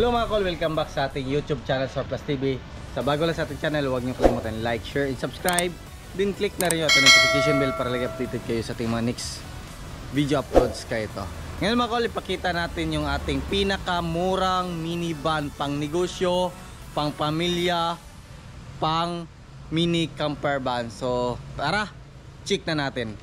Hello mga kol, welcome back sa ating YouTube channel Surplus TV. Sa bago lang sa ating channel, huwag niyo kalimutan like, share, and subscribe. Then click na rin yung notification bell para lagi updated kayo sa ating mga next video uploads kayo ito. Ngayon mga kol, ipakita natin yung ating pinakamurang minivan pang negosyo, pang pamilya, pang mini camper van. So tara, check na natin.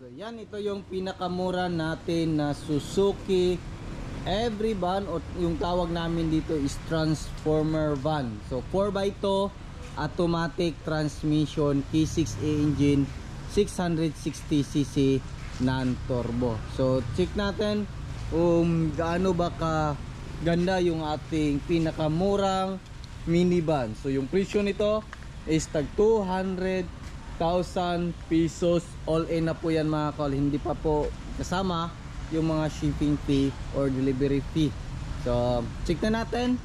So yan, ito yung pinakamura natin na Suzuki Every van, o yung tawag namin dito is transformer van. So 4x2 automatic transmission, K6A engine, 660cc non-turbo. So check natin gaano ba ka ganda yung ating pinakamurang minivan. So yung presyo nito is tag 200,000 pesos all in na po yan mga kol. Hindi pa po kasama yung mga shipping fee or delivery fee. So check na natin.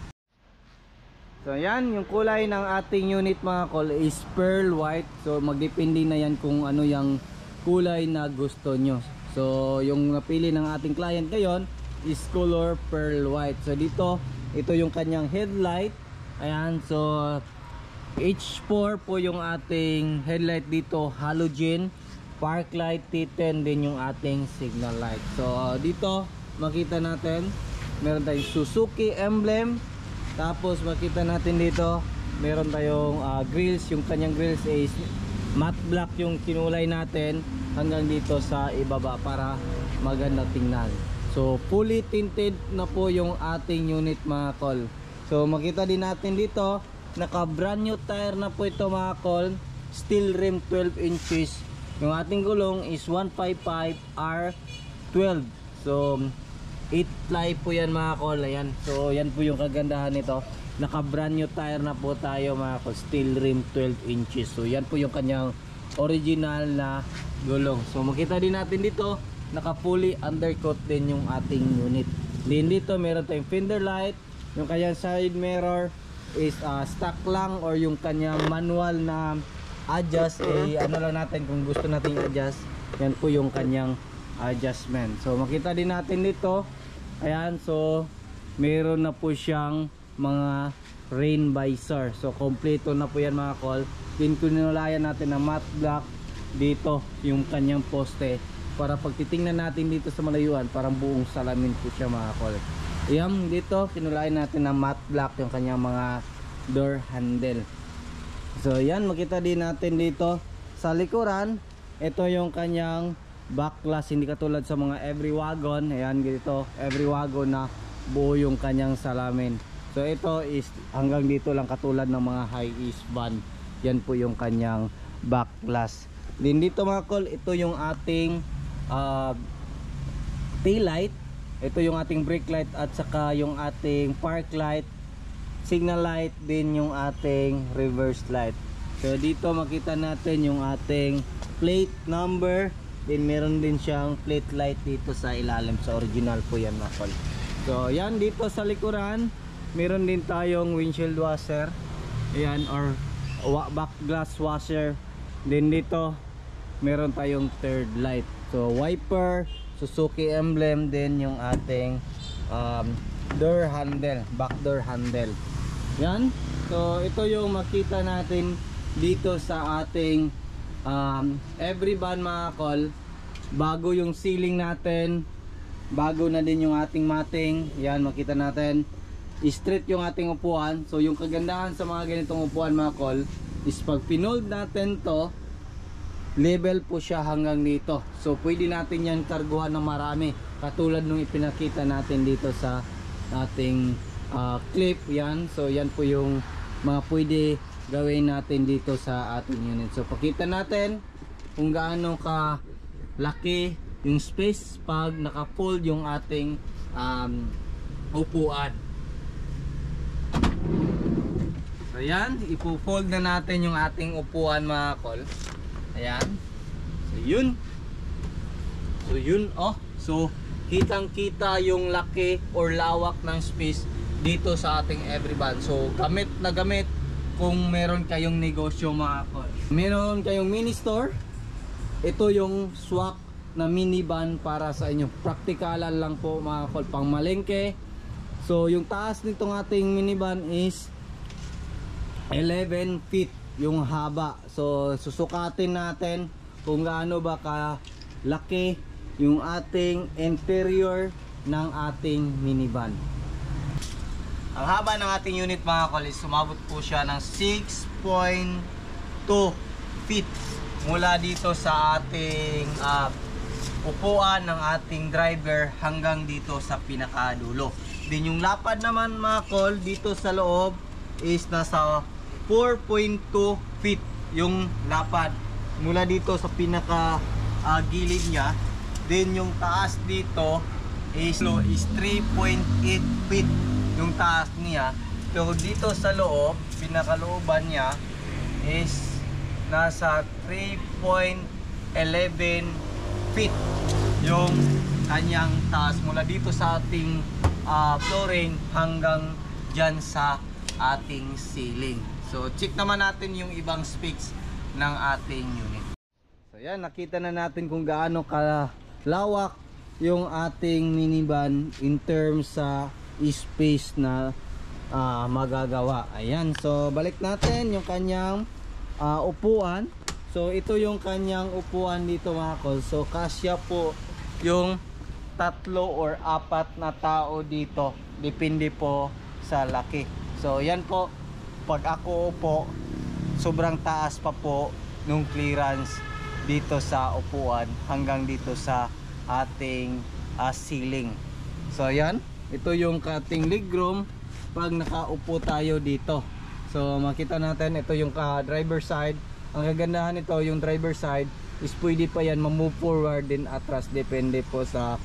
So yan, yung kulay ng ating unit mga kol is pearl white. So magdepende na yan kung ano yung kulay na gusto nyo. So yung napili ng ating client ngayon is color pearl white. So dito, ito yung kanyang headlight. Ayan, so H4 po yung ating headlight dito, halogen. Park light, T10 din yung ating signal light. So dito makita natin meron tayong Suzuki emblem. Tapos makita natin dito meron tayong grills. Yung kanyang grills is matte black yung kinulay natin hanggang dito sa ibaba para maganda tingnan. So fully tinted na po yung ating unit mga kol. So makita din natin dito naka brand new tire na po ito mga kol. Steel rim 12 inches. Yung ating gulong is 155 R12. So 8 ply po yan mga kol. Ayan. So yan po yung kagandahan nito. Naka brand new tire na po tayo mga kol. Steel rim 12 inches. So yan po yung kanyang original na gulong. So makita din natin dito naka fully undercoat din yung ating unit. Din dito meron tayong fender light. Yung kanyang side mirror is stock lang or yung kanyang manual na adjust, ano lang natin kung gusto natin adjust. Yan po yung kanyang adjustment. So makita din natin dito, ayan, so meron na po siyang mga rain visor. So kompleto na po yan mga kol. Din kinulayan natin ng matte black dito yung kanyang poste para pag titingnan natin dito sa malayuan parang buong salamin po siya mga kol. Ayan, dito kinulayan natin ng matte black yung kanyang mga door handle. So yan, makita din natin dito sa likuran, ito yung kanyang backlash, hindi katulad sa mga every wagon. Ayan, dito every wagon na buo yung kanyang salamin. So ito is hanggang dito lang katulad ng mga high-east van. Yan po yung kanyang backlash. Din dito mga kol, ito yung ating tail light, ito yung ating brake light at saka yung ating park light, signal light, din yung ating reverse light. So dito makita natin yung ating plate number, din meron din siyang plate light dito sa ilalim. Sa original po yan mga kol. So yan, dito sa likuran meron din tayong windshield washer, ayan, or back glass washer. Din dito meron tayong third light. So wiper, Suzuki emblem, din yung ating door handle, back door handle. Yan. So ito yung makita natin dito sa ating every van mga kol. Bago yung ceiling natin, bago na din yung ating matting. Yan, makita natin straight yung ating upuan. So yung kagandahan sa mga ganitong upuan mga kol is pag pinold natin to, level po siya hanggang dito. So pwede natin yan karguhan ng marami, katulad nung ipinakita natin dito sa ating clip. Yan, so yan po yung mga pwede gawin natin dito sa ating unit. So pakita natin kung gaano ka laki yung space pag naka-fold yung ating upuan. So yan, ipo-fold na natin yung ating upuan mga kol. Ayan. So yun. So yun, oh. So kitang kita yung laki or lawak ng space dito sa ating every van. So gamit na gamit kung meron kayong negosyo mga kol. Meron kayong mini store, ito yung swak na minivan para sa inyo. Praktikalan lang po mga kol, pang malengke, So yung taas nitong ating minivan is 11 feet yung haba. So susukatin natin kung gaano ba kalaki yung ating interior ng ating minivan. Ang haba ng ating unit mga kolis, sumabot po siya ng 6.2 feet mula dito sa ating upuan ng ating driver hanggang dito sa pinakadulo. Din yung lapad naman mga kol dito sa loob is nasa 4.2 feet yung lapad mula dito sa pinaka gilid niya. Then yung taas dito is 3.8 feet yung taas niya. So dito sa loob, pinakalooban niya is nasa 3.11 feet yung kanyang taas mula dito sa ating flooring hanggang dyan sa ating ceiling. So check naman natin yung ibang specs ng ating unit. So yan, nakita na natin kung gaano kalawak yung ating minivan in terms sa space na magagawa. Ayan, so balik natin yung kanyang upuan. So ito yung kanyang upuan dito mga kol. So kasya po yung 3 or 4 na tao dito, depende po sa laki. So yan po, pag ako upo, sobrang taas pa po nung clearance dito sa upuan hanggang dito sa ating ceiling. So yan, ito yung ating legroom pag nakaupo tayo dito. So makita natin, ito yung driver side. Ang kagandahan nito, yung driver side is pwede pa yan ma-move forward din atras, depende po sa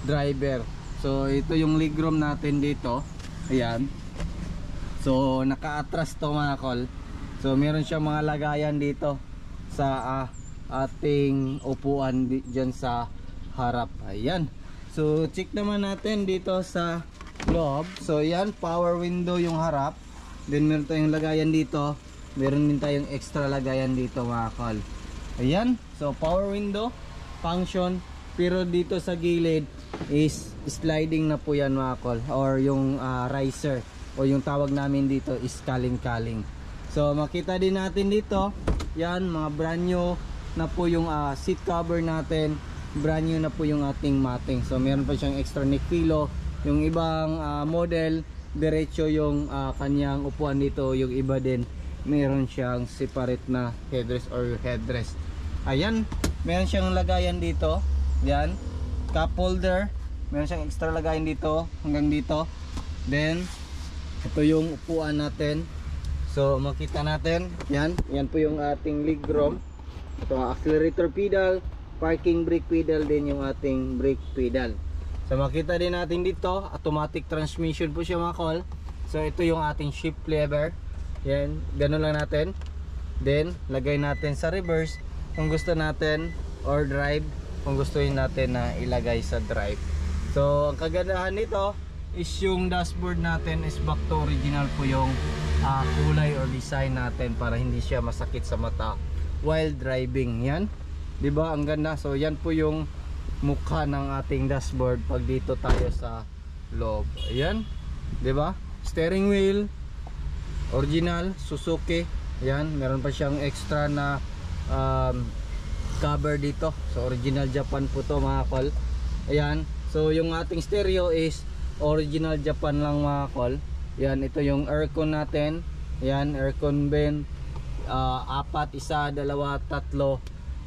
driver. So ito yung legroom natin dito. Ayan, so naka-atras to mga kol. So meron siya mga lagayan dito sa ating upuan dyan sa harap. Ayan, so check naman natin dito sa loob. So yan, power window yung harap. Then meron tayong lagayan dito. Meron din tayong extra lagayan dito mga kol. Ayan, so power window function, pero dito sa gilid is sliding na po yan mga kol, or yung riser, o yung tawag namin dito is kaling-kaling. So makita din natin dito, yan, mga brand new na po yung seat cover natin, brand new na po yung ating matting. So meron pa siyang extra neck pillow. Yung ibang model, diretso yung kanyang upuan dito. Yung iba din meron siyang separate na headrest or headrest. Ayan, meron siyang lagayan dito. Yan, cup holder. Meron siyang extra lagayan dito hanggang dito. Then ito yung upuan natin. So makita natin, yan, yan po yung ating legroom. Ito ang accelerator pedal, parking brake pedal, din yung ating brake pedal. So makita din natin dito, automatic transmission po siya mga kol. So ito yung ating shift lever. Yan, ganun lang natin. Then lagay natin sa reverse kung gusto natin, or drive kung gustuin natin na ilagay sa drive. So ang kagandahan nito is yung dashboard natin is back to original po yung kulay or design natin, para hindi siya masakit sa mata while driving. Yan, 'di ba? Ang ganda. So yan po yung mukha ng ating dashboard pag dito tayo sa loob. Ayan, 'di ba? Steering wheel original Suzuki. Ayan, meron pa siyang extra na cover dito. So original Japan po to mga kol. Ayan, so yung ating stereo is original Japan lang mga kol. Yan, ito yung aircon natin. Yan, aircon bin, 4, 1, 2, 3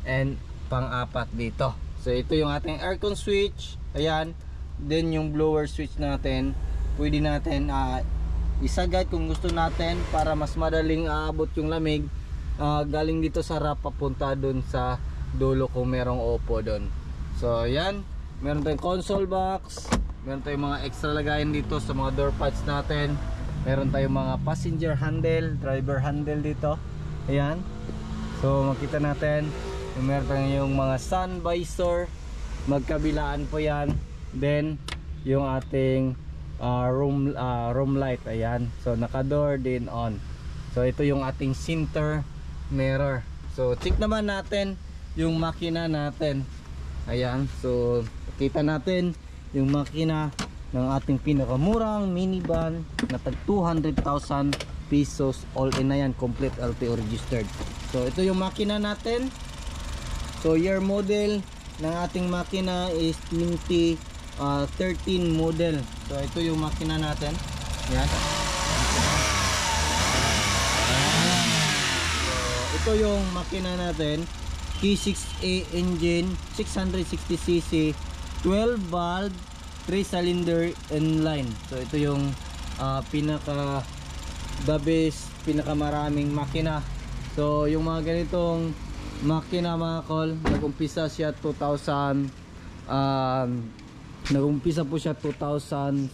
and pang-4 dito. So ito yung ating aircon switch. Ayan, then yung blower switch natin, pwede natin isagad kung gusto natin, para mas madaling aabot yung lamig galing dito sa harap papunta dun sa dulo kung merong upo dun. So yan, meron tayong console box, meron tayong mga extra lagayan dito sa mga door pads natin, meron tayong mga passenger handle, driver handle dito. Ayan, so makita natin meron tayong mga sun visor, magkabilaan po yan. Then yung ating room light. Ayan, so naka-door din on. So ito yung ating center mirror. So check naman natin yung makina natin. Ayan, so kita natin yung makina ng ating pinakamurang minivan na tag 200,000 pesos. All in na yan, complete LTO registered. So ito yung makina natin. So year model ng ating makina is 2013 model. So ito yung makina natin. Yan. So ito yung makina natin, K6A engine, 660cc, 12 valve, 3 cylinder inline. So ito yung pinaka the best, pinakamaraming makina. So yung mga ganitong makina mga kol, nag-umpisa siya 2000, nag-umpisa po siya 2006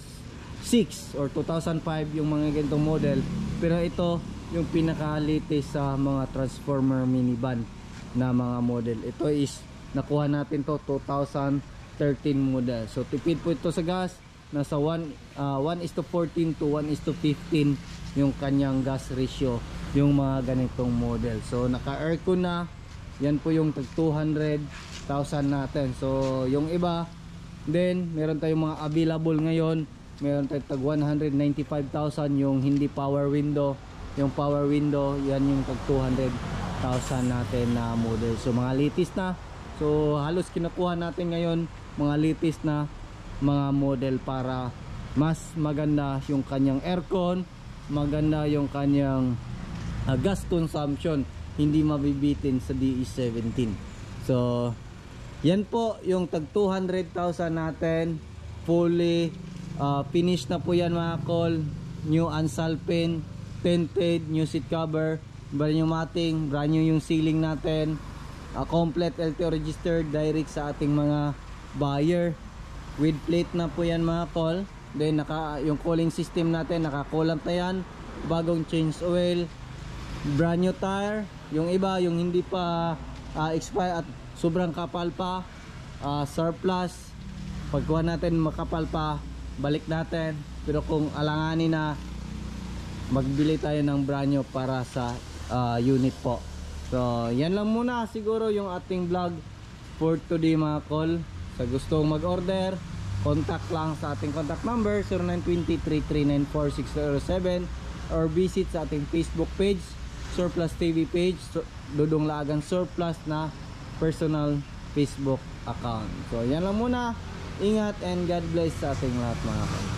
or 2005 yung mga ganitong model. Pero ito yung pinaka-latest sa mga transformer minivan na mga model. Ito is nakuha natin to 2013 model. So tipid po ito sa gas, nasa 1:14 to 1:15 yung kanyang gas ratio yung mga ganitong model. So naka aircon na. Yan po yung tag 200,000 natin. So yung iba then meron tayong mga available ngayon. Meron tayong tag 195,000 yung hindi power window. Yung power window yan yung tag 200,000 natin na model. So mga latest na. So halos kinukuha natin ngayon mga latest na mga model para mas maganda yung kanyang aircon, maganda yung kanyang gas consumption, hindi mabibitin sa DE17. So yan po yung tag 200,000 natin, fully finished na po yan mga kol. New unsalpin, tinted, new seat cover, brand new matting, brand new yung ceiling natin, complete LTO registered direct sa ating mga buyer. With plate na po yan mga kol. Then yung cooling system natin naka-coolant na yan, bagong change oil, brand new tire. Yung iba yung hindi pa expire at sobrang kapal pa, surplus, pagkuha natin makapal pa, balik natin. Pero kung alanganin na, magbili tayo ng brand new para sa unit po. So yan lang muna siguro yung ating vlog for today mga kol. Sa gustong mag-order, contact lang sa ating contact number 0920-339-4607 or visit sa ating Facebook page, Surplus TV page, Dudong Laagan Surplus na personal Facebook account. So yan lang muna. Ingat and God bless sa ating lahat mga kol.